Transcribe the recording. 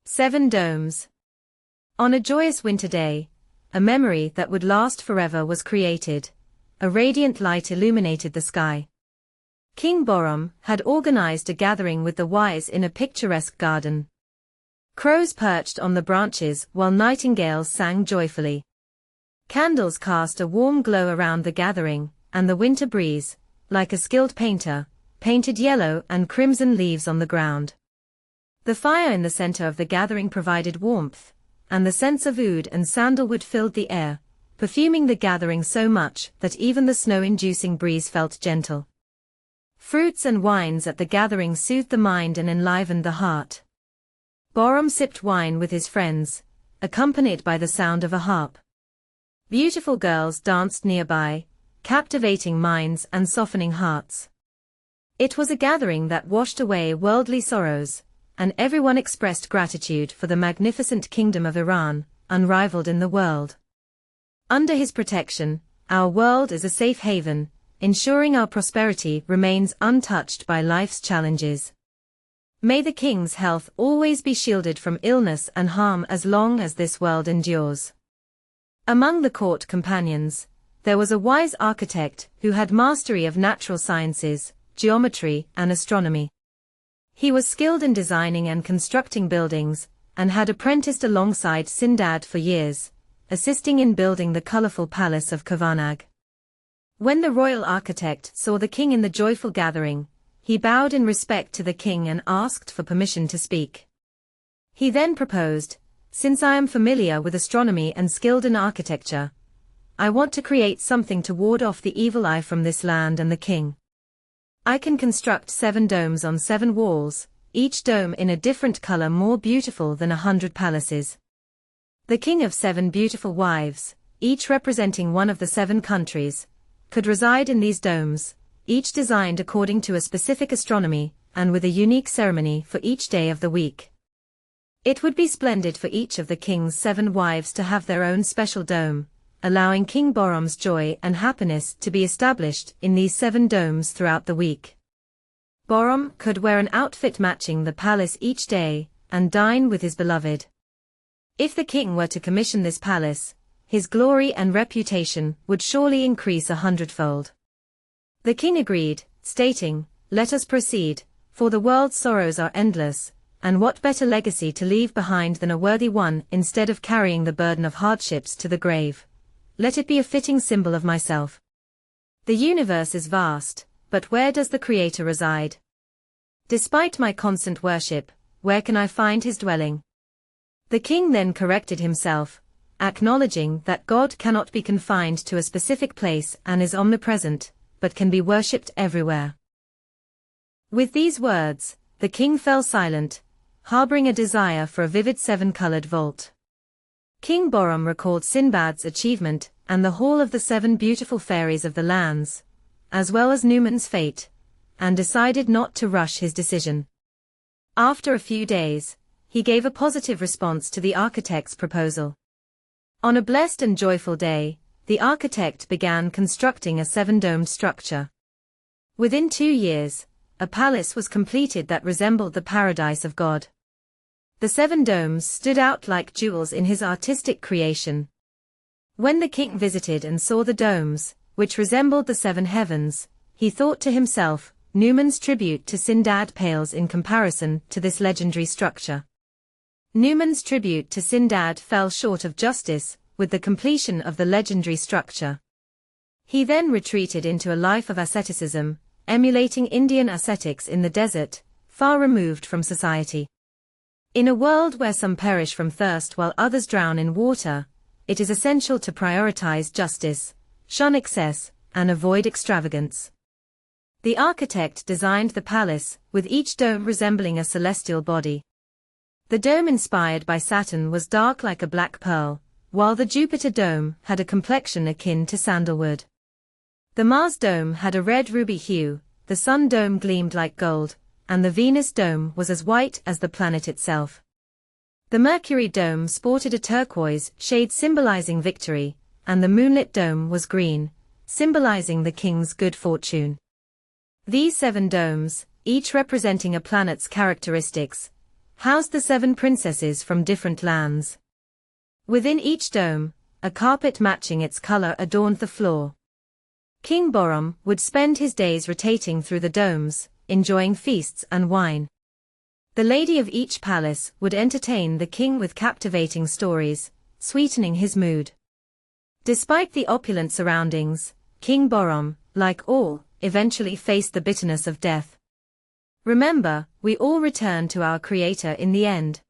7 Domes. On a joyous winter day, a memory that would last forever was created. A radiant light illuminated the sky. King Borom had organized a gathering with the wise in a picturesque garden. Crows perched on the branches while nightingales sang joyfully. Candles cast a warm glow around the gathering, and the winter breeze, like a skilled painter, painted yellow and crimson leaves on the ground. The fire in the center of the gathering provided warmth, and the scents of oud and sandalwood filled the air, perfuming the gathering so much that even the snow-inducing breeze felt gentle. Fruits and wines at the gathering soothed the mind and enlivened the heart. Borom sipped wine with his friends, accompanied by the sound of a harp. Beautiful girls danced nearby, captivating minds and softening hearts. It was a gathering that washed away worldly sorrows, and everyone expressed gratitude for the magnificent kingdom of Iran, unrivaled in the world. Under his protection, our world is a safe haven, ensuring our prosperity remains untouched by life's challenges. May the king's health always be shielded from illness and harm as long as this world endures. Among the court companions, there was a wise architect who had mastery of natural sciences, geometry, and astronomy. He was skilled in designing and constructing buildings, and had apprenticed alongside Sindad for years, assisting in building the colorful palace of Kavanagh. When the royal architect saw the king in the joyful gathering, he bowed in respect to the king and asked for permission to speak. He then proposed, "Since I am familiar with astronomy and skilled in architecture, I want to create something to ward off the evil eye from this land and the king. I can construct 7 domes on 7 walls, each dome in a different color more beautiful than 100 palaces. The king of 7 beautiful wives, each representing one of the 7 countries, could reside in these domes, each designed according to a specific astronomy, and with a unique ceremony for each day of the week. It would be splendid for each of the king's 7 wives to have their own special dome, allowing King Borom's joy and happiness to be established in these 7 domes throughout the week. Borom could wear an outfit matching the palace each day, and dine with his beloved. If the king were to commission this palace, his glory and reputation would surely increase 100-fold. The king agreed, stating, "Let us proceed, for the world's sorrows are endless, and what better legacy to leave behind than a worthy one instead of carrying the burden of hardships to the grave? Let it be a fitting symbol of myself. The universe is vast, but where does the Creator reside? Despite my constant worship, where can I find his dwelling?" The king then corrected himself, acknowledging that God cannot be confined to a specific place and is omnipresent, but can be worshipped everywhere. With these words, the king fell silent, harboring a desire for a vivid 7-colored vault. King Borom recalled Sinbad's achievement and the Hall of the 7 beautiful fairies of the lands, as well as Numan's fate, and decided not to rush his decision. After a few days, he gave a positive response to the architect's proposal. On a blessed and joyful day, the architect began constructing a 7-domed structure. Within 2 years, a palace was completed that resembled the paradise of God. The 7 domes stood out like jewels in his artistic creation. When the king visited and saw the domes, which resembled the 7 heavens, he thought to himself, "Numan's tribute to Sindad pales in comparison to this legendary structure." Numan's tribute to Sindad fell short of justice with the completion of the legendary structure. He then retreated into a life of asceticism, emulating Indian ascetics in the desert, far removed from society. In a world where some perish from thirst while others drown in water, it is essential to prioritize justice, shun excess, and avoid extravagance. The architect designed the palace, with each dome resembling a celestial body. The dome inspired by Saturn was dark like a black pearl, while the Jupiter dome had a complexion akin to sandalwood. The Mars dome had a red ruby hue, the Sun dome gleamed like gold, and the Venus dome was as white as the planet itself. The Mercury dome sported a turquoise shade symbolizing victory, and the moonlit dome was green, symbolizing the king's good fortune. These 7 domes, each representing a planet's characteristics, housed the 7 princesses from different lands. Within each dome, a carpet matching its color adorned the floor. King Borom would spend his days rotating through the domes, enjoying feasts and wine. The lady of each palace would entertain the king with captivating stories, sweetening his mood. Despite the opulent surroundings, King Borom, like all, eventually faced the bitterness of death. Remember, we all return to our Creator in the end.